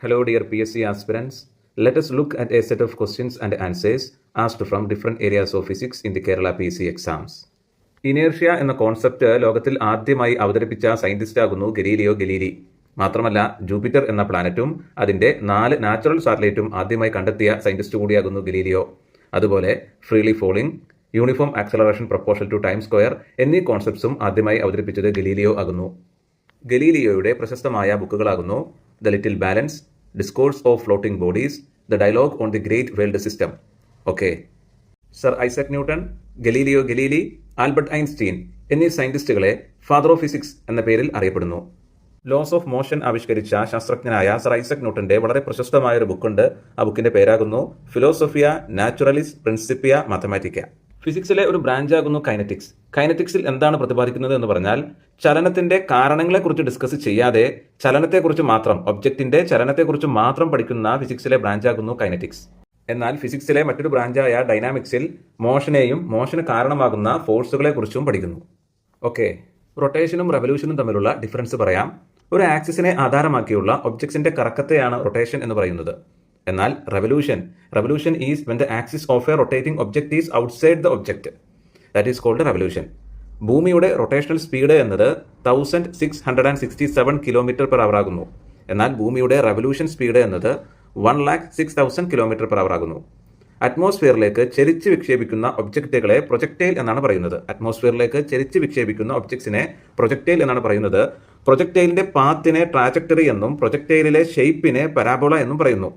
Hello, dear PSC aspirants. Let us look at a set of questions and answers asked from different areas of physics in the Kerala PSC exams. Inertia എന്ന concept ലോകത്തിൽ ആദ്യമായി അവതരിപ്പിച്ച scientist ആകുന്നു Galileo Galilei. മാത്രമല്ല, Jupiter എന്ന പ്ലാനറ്റും അതിന്റെ 4 natural സാറ്റലൈറ്റും ആദ്യമായി കണ്ടെത്തിയ സയന്റിസ്റ്റ് കൂടിയാകുന്നു ഗലീലിയോ. അതുപോലെ freely falling, uniform acceleration proportional to time square എന്നീ കോൺസെപ്റ്റ്സും ആദ്യമായി അവതരിപ്പിച്ചത് ഗലീലിയോ ആകുന്നു. ഗലീലിയോയുടെ പ്രശസ്തമായ ബുക്കുകളാകുന്നു the little balance, discourse of floating bodies, the dialogue on the great world system. Okay. Sir Isaac Newton, Galileo Galilei, Albert Einstein എന്നീ സയന്റിസ്റ്റുകളെ ഫാദർ ഓഫ് ഫിസിക്സ് എന്ന പേരിൽ അറിയപ്പെടുന്നു. ലോസ് ഓഫ് മോഷൻ ആവിഷ്കരിച്ച ശാസ്ത്രജ്ഞനായ സർ ഐസക് ന്യൂട്ടന്റെ വളരെ പ്രശസ്തമായ ഒരു ബുക്കുണ്ട്. ആ ബുക്കിന്റെ പേരാകുന്നു ഫിലോസഫിയ നാച്ചുറലിസ് പ്രിൻസിപ്പിയ മാത്തമാറ്റിക്ക. ഫിസിക്സിലെ ഒരു ബ്രാഞ്ചാകുന്നു കൈനറ്റിക്സ്. കൈനറ്റിക്സിൽ എന്താണ് പ്രതിപാദിക്കുന്നത് എന്ന് പറഞ്ഞാൽ, ചലനത്തിന്റെ കാരണങ്ങളെക്കുറിച്ച് ഡിസ്കസ് ചെയ്യാതെ ചലനത്തെക്കുറിച്ച് മാത്രം, ഒബ്ജക്റ്റിന്റെ ചലനത്തെക്കുറിച്ച് മാത്രം പഠിക്കുന്ന ഫിസിക്സിലെ ബ്രാഞ്ചാകുന്നു കൈനറ്റിക്സ്. എന്നാൽ ഫിസിക്സിലെ മറ്റൊരു ബ്രാഞ്ചായ ഡൈനാമിക്സിൽ മോഷനെയും മോഷന് കാരണമാകുന്ന ഫോഴ്സുകളെ കുറിച്ചും പഠിക്കുന്നു. ഓക്കെ. റൊട്ടേഷനും റെവല്യൂഷനും തമ്മിലുള്ള ഡിഫറൻസ് പറയാം. ഒരു ആക്സിസിനെ ആധാരമാക്കിയുള്ള ഒബ്ജക്ട്സിന്റെ കറക്കത്തെയാണ് റൊട്ടേഷൻ എന്ന് പറയുന്നത്. എന്നാൽ revolution is when the axis of a rotating object is outside the object. That is called revolution. ഭൂമിയുടെ റൊട്ടേഷണൽ സ്പീഡ് എന്നത് 1667 km/h ആകുന്നു. എന്നാൽ ഭൂമിയുടെ റെവല്യൂഷൻ സ്പീഡ് എന്നത് 1,06,000 km/h ആകുന്നു. അറ്റ്മോസ്ഫിയറിലേക്ക് ചെരിച്ച് വിക്ഷേപിക്കുന്ന ഒബ്ജക്റ്റുകളെ പ്രൊജക്ടൈൽ എന്നാണ് പറയുന്നത്. അറ്റ്മോസ്ഫിയറിലേക്ക് ചെരിച്ച് വിക്ഷേപിക്കുന്ന ഒബ്ജക്ട്സിനെ പ്രൊജക്ടൈൽ എന്നാണ് പറയുന്നത്. പ്രൊജക്ടൈലിന്റെ പാത്തിനെ ട്രാജക്ടറി എന്നും പ്രൊജക്ടൈലിലെ ഷേപ്പിനെ പരാബോള എന്നും പറയുന്നു.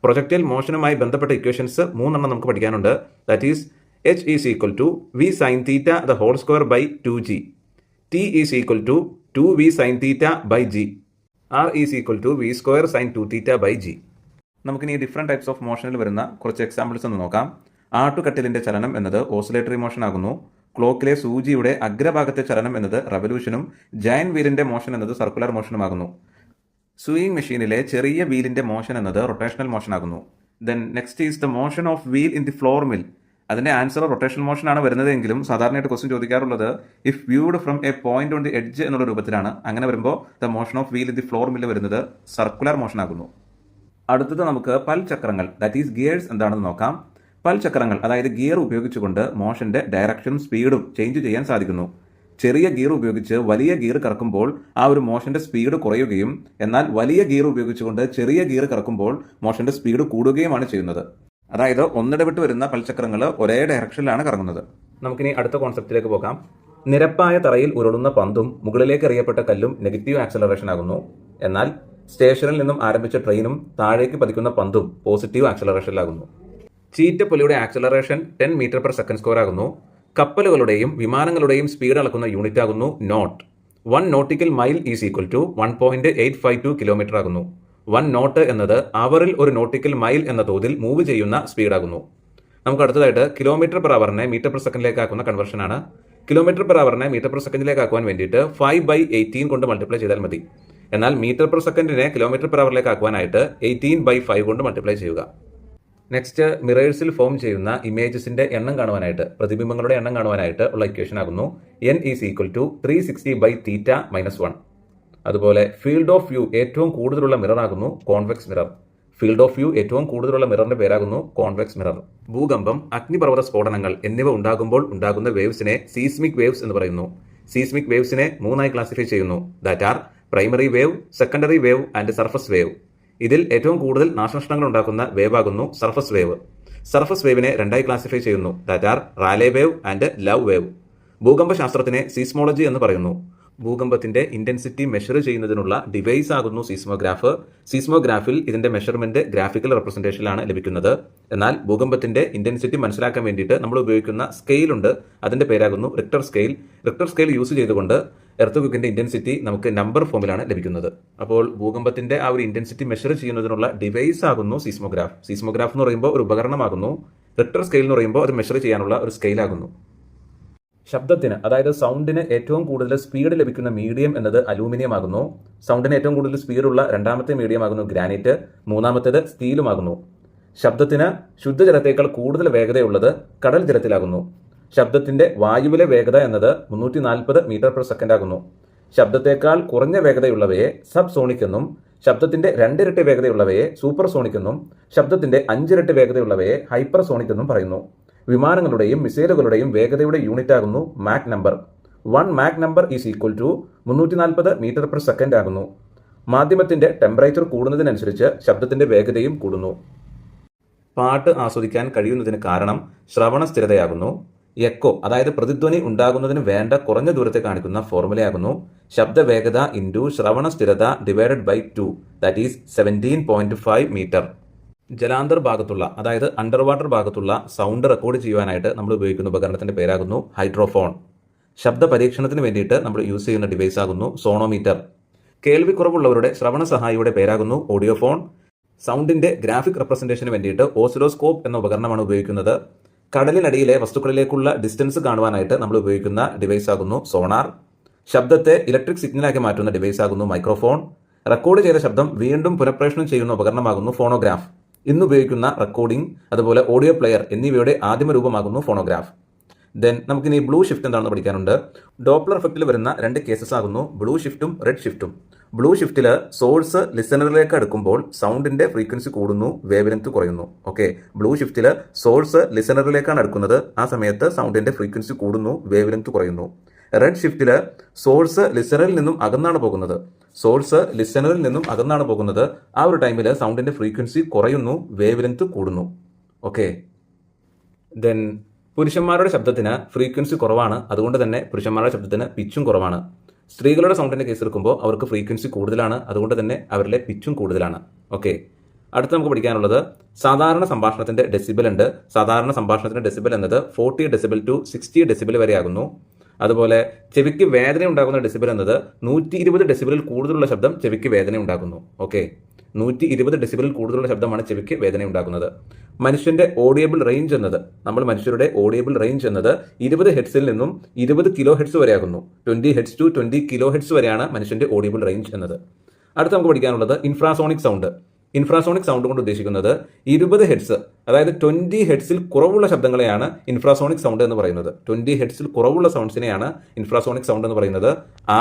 പ്രൊജക്ടൈൽ മോഷനുമായി ബന്ധപ്പെട്ട ഇക്വേഷൻസ് 3 നമുക്ക് പഠിക്കാനുണ്ട്. That is h is equal to v sin theta the whole square by 2g, t is equal to 2v sin theta by g, r is equal to v square sin 2 theta by g. നമുക്കിനി different types of മോഷനിൽ വരുന്ന കുറച്ച് examples ഒന്ന് നോക്കാം. ആട്ടുകട്ടിലിന്റെ ചലനം എന്നത് oscillatory motion ആകുന്നു. ക്ലോക്കിലെ സൂചിയുടെ അഗ്രഭാഗത്തെ ചലനം എന്നത് റെവല്യൂഷനും ജയന്റ് വീലിന്റെ മോഷൻ എന്നത് സർക്കുലർ മോഷനുമാകുന്നു. സൂയിങ് മെഷീനിലെ ചെറിയ വീലിന്റെ മോഷൻ എന്നത് റൊട്ടേഷണൽ മോഷൻ ആകുന്നു. Then next is the motion of wheel in the flour mill. അതിന്റെ ആൻസർ റൊട്ടേഷണൽ മോഷൻ ആണ് വരുന്നതെങ്കിലും സാധാരണയായിട്ട് ക്വസ്റ്റ്യൻ ചോദിക്കാറുള്ളത് if viewed from a point on the edge എന്നുള്ള രൂപത്തിലാണ്. അങ്ങനെ വരുമ്പോൾ the motion of wheel in the flour mill വരുന്നത് സർക്കുലർ മോഷൻ ആകുന്നു. അടുത്തത് നമുക്ക് പൽചക്രങ്ങൾ, ദാറ്റ് ഈസ് ഗിയേഴ്സ് എന്താണെന്ന് നോക്കാം. പൽചക്രങ്ങൾ അതായത് ഗിയർ ഉപയോഗിച്ചുകൊണ്ട് മോഷന്റെ ഡയറക്ഷനും സ്പീഡും ചേഞ്ച് ചെയ്യാൻ സാധിക്കുന്നു. ചെറിയ ഗിയർ ഉപയോഗിച്ച് വലിയ ഗിയർ കറക്കുമ്പോൾ ആ ഒരു മോഷന്റെ സ്പീഡ് കുറയുകയും എന്നാൽ വലിയ ഗിയർ ഉപയോഗിച്ചുകൊണ്ട് ചെറിയ ഗിയർ കറക്കുമ്പോൾ മോഷന്റെ സ്പീഡ് കൂടുകയുമാണ് ചെയ്യുന്നത്. അതായത് ഒന്നിടവിട്ട് വരുന്ന പൽചക്രങ്ങൾ ഒരേ ഡയറക്ഷനിലാണ് കറങ്ങുന്നത്. നമുക്കിനി അടുത്ത കോൺസെപ്റ്റിലേക്ക് പോകാം. നിരപ്പായ തറയിൽ ഉരുളുന്ന പന്തും മുകളിലേക്ക് എറിയപ്പെട്ട കല്ലും നെഗറ്റീവ് ആക്സലറേഷൻ ആകുന്നു. എന്നാൽ സ്റ്റേഷനിൽ നിന്നും ആരംഭിച്ച ട്രെയിനും താഴേക്ക് പതിക്കുന്ന പന്തും പോസിറ്റീവ് ആക്സലറേഷനിലാകുന്നു. ചീറ്റപ്പൊലിയുടെ ആക്സലറേഷൻ 10 m/s² ആകുന്നു. കപ്പലുകളുടെയും വിമാനങ്ങളുടെയും സ്പീഡ് അളക്കുന്ന യൂണിറ്റ് ആകുന്നു knot. 1 nautical mile is equal to 1.852 km ആകുന്നു. 1 നോട്ട് എന്നത് അവറിൽ ഒരു നോട്ടിക്കൽ മൈൽ എന്ന തോതിൽ മൂവ് ചെയ്യുന്ന സ്പീഡാകുന്നു. നമുക്ക് അടുത്തതായിട്ട് km/h m/s ആക്കുന്ന കൺവേർഷൻ ആണ്. km/h m/s ആക്കുവാൻ വേണ്ടിയിട്ട് 5/18 കൊണ്ട് മൾട്ടിപ്ലൈ ചെയ്താൽ മതി. എന്നാൽ m/s km/h ആക്കുവാനായിട്ട് 18/5 കൊണ്ട് മൾട്ടിപ്ലൈ ചെയ്യുക. നെക്സ്റ്റ്, മിറേഴ്സിൽ ഫോം ചെയ്യുന്ന ഇമേജസിന്റെ എണ്ണം കാണുവാനായിട്ട്, പ്രതിബിംബങ്ങളുടെ എണ്ണം കാണുവാനായിട്ട് ഉള്ള ഇക്വേഷൻ ആകുന്നു n ഈസ് ഈക്വൽ ടു 360/θ-1. അതുപോലെ ഫീൽഡ് ഓഫ് വ്യൂ ഏറ്റവും കൂടുതലുള്ള മിറർ ആകുന്നു convex mirror. Field of view ഏറ്റവും കൂടുതലുള്ള മിററിന്റെ പേരാകുന്നു കോൺവെക്സ് മിറർ. ഭൂകമ്പം, അഗ്നിപർവ്വത സ്ഫോടനങ്ങൾ എന്നിവ ഉണ്ടാകുമ്പോൾ ഉണ്ടാകുന്ന വേവ്സിനെ സീസ്മിക് വേവ്സ് എന്ന് പറയുന്നു. സീസ്മിക് വേവ്സിനെ 3 ക്ലാസിഫൈ ചെയ്യുന്നു. That are primary wave, secondary wave and surface wave. ഇതിൽ ഏറ്റവും കൂടുതൽ നാശനഷ്ടങ്ങൾ ഉണ്ടാക്കുന്ന വേവ് ആകുന്നു സർഫസ് വേവ്. സർഫസ് വേവിനെ 2 ക്ലാസിഫൈ ചെയ്യുന്നു. That are Rayleigh wave and love wave. ഭൂകമ്പ ശാസ്ത്രത്തിനെ സീസ്മോളജി എന്ന് പറയുന്നു. ഭൂകമ്പത്തിന്റെ ഇന്റൻസിറ്റി മെഷർ ചെയ്യുന്നതിനുള്ള ഡിവൈസ് ആകുന്നു സീസ്മോഗ്രാഫ്. സീസ്മോഗ്രാഫിൽ ഇതിന്റെ മെഷർമെന്റ് ഗ്രാഫിക്കൽ റെപ്രസെന്റേഷനിലാണ് ലഭിക്കുന്നത്. എന്നാൽ ഭൂകമ്പത്തിന്റെ ഇന്റൻസിറ്റി മനസ്സിലാക്കാൻ വേണ്ടിയിട്ട് നമ്മൾ ഉപയോഗിക്കുന്ന സ്കെയിൽ ഉണ്ട്. അതിന്റെ പേരാകുന്നു Richter scale. Richter scale use ചെയ്തുകൊണ്ട് എർത്ത് ഇന്റൻസിറ്റി നമുക്ക് നമ്പർ ഫോമിലാണ് ലഭിക്കുന്നത്. അപ്പോൾ ഭൂകമ്പത്തിന്റെ ആ ഒരു ഇന്റൻസിറ്റി മെഷർ ചെയ്യുന്നതിനുള്ള ഡിവൈസ് ആകുന്നു സീസ്മോഗ്രാഫ്. സീസ്മോഗ്രാഫ് എന്ന് പറയുമ്പോൾ ഒരു ഉപകരണമാകുന്നു. റിക്ടർ സ്കെയിൽ എന്ന് പറയുമ്പോൾ അത് മെഷർ ചെയ്യാനുള്ള ഒരു സ്കെയിൽ ആകുന്നു. ശബ്ദത്തിന്, അതായത് സൗണ്ടിന് ഏറ്റവും കൂടുതൽ സ്പീഡ് ലഭിക്കുന്ന മീഡിയം എന്നത് അലൂമിനിയം ആകുന്നു. സൗണ്ടിന് ഏറ്റവും കൂടുതൽ സ്പീഡുള്ള രണ്ടാമത്തെ മീഡിയം ആകുന്നു ഗ്രാനൈറ്റ്. മൂന്നാമത്തേത് സ്റ്റീലുമാകുന്നു. ശബ്ദത്തിന് ശുദ്ധജലത്തേക്കാൾ കൂടുതൽ വേഗതയുള്ളത് കടൽ ജലത്തിലാകുന്നു. ശബ്ദത്തിന്റെ വായുവിലെ വേഗത എന്നത് 340 m/s ആകുന്നു. ശബ്ദത്തേക്കാൾ കുറഞ്ഞ വേഗതയുള്ളവയെ സബ് സോണിക് എന്നും ശബ്ദത്തിന്റെ 2 ഇരട്ടി വേഗതയുള്ളവയെ സൂപ്പർസോണിക് എന്നും ശബ്ദത്തിന്റെ 5 ഇരട്ടി വേഗതയുള്ളവയെ ഹൈപ്പർസോണിക് എന്നും പറയുന്നു. വിമാനങ്ങളുടെയും മിസൈലുകളുടെയും വേഗതയുടെ യൂണിറ്റ് ആകുന്നു Mach number. 1 Mach number is equal to 340 metre per second ആകുന്നു. മാധ്യമത്തിന്റെ ടെമ്പറേച്ചർ കൂടുന്നതിനനുസരിച്ച് ശബ്ദത്തിന്റെ വേഗതയും കൂടുന്നു. പാട്ട് ആസ്വദിക്കാൻ കഴിയുന്നതിന് കാരണം ശ്രവണ സ്ഥിരതയാകുന്നു. എക്കോ അതായത് പ്രതിധ്വനി ഉണ്ടാകുന്നതിന് വേണ്ട കുറഞ്ഞ ദൂരത്തെ കാണിക്കുന്ന ഫോർമുലയാകുന്നു ശബ്ദവേഗത ഇൻറ്റു ശ്രവണ സ്ഥിരത divided by 2, that is 17.5 metre. ജലാന്തർ ഭാഗത്തുള്ള അതായത് അണ്ടർ വാട്ടർ ഭാഗത്തുള്ള സൗണ്ട് റെക്കോർഡ് ചെയ്യുവാനായിട്ട് നമ്മൾ ഉപയോഗിക്കുന്ന ഉപകരണത്തിന്റെ പേരാകുന്നു ഹൈഡ്രോഫോൺ. ശബ്ദ പരീക്ഷണത്തിന് വേണ്ടിയിട്ട് നമ്മൾ യൂസ് ചെയ്യുന്ന ഡിവൈസ് ആകുന്നു സോണോമീറ്റർ. കേൾവിക്കുറവുള്ളവരുടെ ശ്രവണ സഹായിയുടെ പേരാകുന്നു ഓഡിയോഫോൺ. സൗണ്ടിന്റെ ഗ്രാഫിക് റെപ്രസെന്റേഷന് വേണ്ടിയിട്ട് ഓസിലോസ്കോപ്പ് എന്ന ഉപകരണമാണ് ഉപയോഗിക്കുന്നത്. കടലിനടിയിലെ വസ്തുക്കളിലേക്കുള്ള ഡിസ്റ്റൻസ് കാണുവാനായിട്ട് നമ്മൾ ഉപയോഗിക്കുന്ന ഡിവൈസ് ആകുന്നു സോണാർ. ശബ്ദത്തെ ഇലക്ട്രിക് സിഗ്നലാക്കി മാറ്റുന്ന ഡിവൈസ് ആകുന്നു മൈക്രോഫോൺ. റെക്കോർഡ് ചെയ്ത ശബ്ദം വീണ്ടും പുനഃപ്രേഷണം ചെയ്യുന്ന ഉപകരണമാകുന്നു ഫോണോഗ്രാഫ്. ഇന്ന് ഉപയോഗിക്കുന്ന റെക്കോർഡിംഗ് അതുപോലെ ഓഡിയോ പ്ലെയർ എന്നിവയുടെ ആദിമ രൂപമാകുന്നു ഫോണോഗ്രാഫ്. ദെൻ നമുക്കിനി ബ്ലൂ ഷിഫ്റ്റ് എന്താണെന്ന് പഠിക്കാനുണ്ട്. ഡോപ്ലർ എഫക്റ്റിൽ വരുന്ന 2 കേസസ് ആകുന്നു ബ്ലൂ ഷിഫ്റ്റും റെഡ് ഷിഫ്റ്റും. ബ്ലൂ ഷിഫ്റ്റിൽ സോഴ്സ് ലിസണറിലേക്ക് അടുക്കുമ്പോൾ സൗണ്ടിന്റെ ഫ്രീക്വൻസി കൂടുന്നു, വേവ് ലെങ്ത് കുറയുന്നു. ഓക്കെ, ബ്ലൂ ഷിഫ്റ്റിൽ സോഴ്സ് ലിസണറിലേക്കാണ് അടുക്കുന്നത്, ആ സമയത്ത് സൗണ്ടിന്റെ ഫ്രീക്വൻസി കൂടുന്നു, വേവ് ലെങ്ത് കുറയുന്നു. റെഡ് ഷിഫ്റ്റിൽ സോഴ്സ് ലിസണറിൽ നിന്നും അകന്നാണ് പോകുന്നത്, ആ ഒരു ടൈമിൽ സൗണ്ടിന്റെ ഫ്രീക്വൻസി കുറയുന്നു, വേവ് ലെങ്ത് കൂടുന്നു. ഓക്കെ, ദെൻ പുരുഷന്മാരുടെ ശബ്ദത്തിന് ഫ്രീക്വൻസി കുറവാണ്, അതുകൊണ്ട് തന്നെ പുരുഷന്മാരുടെ ശബ്ദത്തിന് പിച്ചും കുറവാണ്. സ്ത്രീകളുടെ സൗണ്ടിന്റെ കേസ് എടുക്കുമ്പോൾ അവർക്ക് ഫ്രീക്വൻസി കൂടുതലാണ്, അതുകൊണ്ട് തന്നെ അവരിലെ പിച്ചും കൂടുതലാണ്. ഓക്കെ, അടുത്ത് നമുക്ക് പഠിക്കാനുള്ളത് സാധാരണ സംഭാഷണത്തിന്റെ ഡെസിബൽ ഉണ്ട്. സാധാരണ സംഭാഷണത്തിന്റെ ഡെസിബൽ എന്നത് 40 ഡെസിബൽ ടു 60 ഡെസിബൽ വരെ ആകുന്നു. അതുപോലെ ചെവിക്ക് വേദന ഉണ്ടാകുന്ന ഡെസിബൽ എന്നത് 120 ഡെസിബലിൽ കൂടുതലുള്ള ശബ്ദം ചെവിക്ക് വേദന ഉണ്ടാക്കുന്നു. ഓക്കെ, 120 ഡെസിബലിൽ കൂടുതലുള്ള ശബ്ദമാണ് ചെവിക്ക് വേദന ഉണ്ടാക്കുന്നത്. മനുഷ്യന്റെ ഓഡിയബിൾ റേഞ്ച് എന്നത് മനുഷ്യരുടെ ഓഡിയബിൾ റേഞ്ച് എന്നത് 20 ഹെഡ്സിൽ നിന്നും 20 കിലോ ഹെഡ്സ് വരെ ആകുന്നു. 20 ഹെഡ്സ് ടു 20 കിലോ ഹെഡ്സ് വരെയാണ് മനുഷ്യന്റെ ഓഡിയബിൾ റേഞ്ച് എന്നത്. അടുത്ത് നമുക്ക് പഠിക്കാനുള്ളത് ഇൻഫ്രാസോണിക് സൗണ്ട്. ഇൻഫ്രാസോണിക് സൗണ്ട് കൊണ്ട് ഉദ്ദേശിക്കുന്നത് 20 ഹെഡ്സ് അതായത് 20 ഹെഡ്സിൽ കുറവുള്ള ശബ്ദങ്ങളെയാണ് ഇൻഫ്രാസോണിക് സൗണ്ട് എന്ന് പറയുന്നത്. 20 ഹെഡ്സിൽ കുറവുള്ള സൗണ്ട്സിനെയാണ് ഇൻഫ്രാസോണിക് സൗണ്ട് എന്ന് പറയുന്നത്.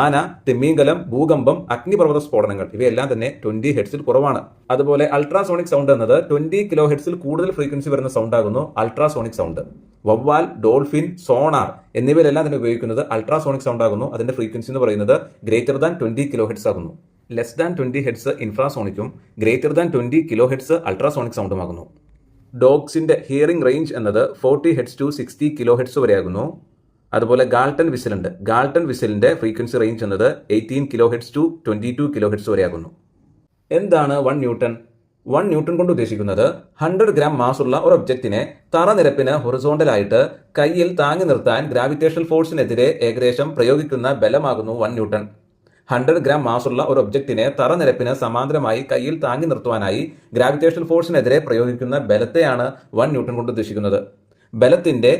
ആന, തിമിംഗലം, ഭൂകമ്പം, അഗ്നിപർവ്വത സ്ഫോടനങ്ങൾ ഇവയെല്ലാം തന്നെ 20 ഹെഡ്സിൽ കുറവാണ്. അതുപോലെ അൾട്രാസോണിക് സൗണ്ട് എന്നത് 20 കിലോ ഹെഡ്സിൽ കൂടുതൽ ഫ്രീക്വൻസി വരുന്ന സൗണ്ട് ആകുന്നു അൾട്രാസോണിക് സൗണ്ട്. വവ്വാൽ, ഡോൾഫിൻ, സോണാർ എന്നിവയിലെല്ലാം തന്നെ ഉപയോഗിക്കുന്നത് അൾട്രാസോണിക് സൗണ്ട് ആകുന്നു. അതിന്റെ ഫ്രീക്വൻസി എന്ന് പറയുന്നത് ഗ്രേറ്റർ ദാൻ 20 കിലോ ഹെഡ്സ് ആകുന്നു. ലെസ് ദാൻ 20 ഹെഡ്സ് ഇൻഫ്രാസോണിക്കും greater than 20 kilohertz ultrasonic സൗണ്ടുമാകുന്നു. ഡോഗ്സിന്റെ ഹിയറിംഗ് റേഞ്ച് എന്നത് 40 ഹെഡ്സ് ടു 60 കിലോ ഹെഡ്സ് വരെയാകുന്നു. അതുപോലെ ഗാൾട്ടൺ വിസിൽ ഉണ്ട്. ഗാൾട്ടൺ വിസിലിന്റെ ഫ്രീക്വൻസി റേഞ്ച് എന്നത് 18 kilohertz to 22 kilohertz വരെയാകുന്നു. എന്താണ് 1 ന്യൂട്ടൺ? 1 ന്യൂട്ടൺ കൊണ്ട് ഉദ്ദേശിക്കുന്നത് 100 ഗ്രാം മാസ് ഉള്ള ഒരു ഒബ്ജക്റ്റിനെ തറനിരപ്പിന് ഹൊറിസോണ്ടലായിട്ട് കയ്യിൽ താങ്ങി നിർത്താൻ ഗ്രാവിറ്റേഷണൽ ഫോഴ്സിനെതിരെ ഏകദേശം പ്രയോഗിക്കുന്ന ബലമാകുന്നു 1 ന്യൂട്ടൺ. 100 ഗ്രാം മാസുള്ള ഒരു ഒബ്ജക്റ്റിനെ തറനിരപ്പിന് സമാന്തരമായി കയ്യിൽ താങ്ങി നിർത്തുവാനായി ഗ്രാവിറ്റേഷണൽ ഫോഴ്സിനെതിരെ പ്രയോഗിക്കുന്ന ബലത്തെയാണ് 1 ന്യൂട്ടൺ കൊണ്ട് ഉദ്ദേശിക്കുന്നത്. ബലത്തിന്റെ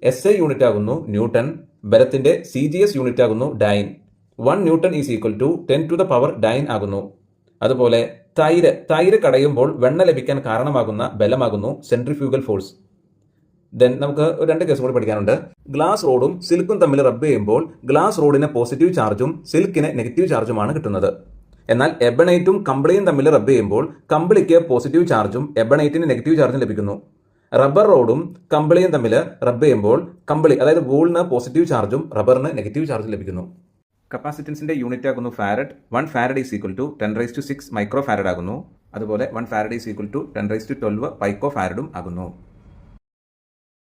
SI യൂണിറ്റ് ആകുന്നു ന്യൂട്ടൺ, ബലത്തിന്റെ CGS യൂണിറ്റ് ആകുന്നു dyne. 1 newton is equal to 10 to the power dyne ആകുന്നു. അതുപോലെ തൈര് കടയുമ്പോൾ വെണ്ണ ലഭിക്കാൻ കാരണമാകുന്ന ബലമാകുന്നു സെൻട്രിഫ്യൂഗൽ ഫോഴ്സ്. ദെൻ നമുക്ക് 2 കേസ് കൂടി പഠിക്കാനുണ്ട്. ഗ്ലാസ് റോഡും സിൽക്കും തമ്മിൽ റബ്ബ് ചെയ്യുമ്പോൾ ഗ്ലാസ് റോഡിന് പോസിറ്റീവ് ചാർജും സിൽക്കിന് നെഗറ്റീവ് ചാർജുമാണ് കിട്ടുന്നത്. എന്നാൽ എബണൈറ്റും കമ്പിളിയും തമ്മിൽ റബ്ബ് ചെയ്യുമ്പോൾ കമ്പിളിക്ക് പോസിറ്റീവ് ചാർജും എബണൈറ്റിന് നെഗറ്റീവ് ചാർജും ലഭിക്കുന്നു. റബ്ബർ റോഡും കമ്പിളിയും തമ്മിൽ റബ്ബ് ചെയ്യുമ്പോൾ കമ്പിളി അതായത് വൂളിന് പോസിറ്റീവ് ചാർജും റബ്ബറിന് നെഗറ്റീവ് ചാർജും ലഭിക്കുന്നു. കപ്പാസിറ്റൻസിന്റെ യൂണിറ്റ് ആകുന്നു farad. 1 farad is equal to 10⁻⁶ micro farad ആകുന്നു. അതുപോലെ 1 farad is equal to 10⁻12 pico ഫാരഡും ആകുന്നു.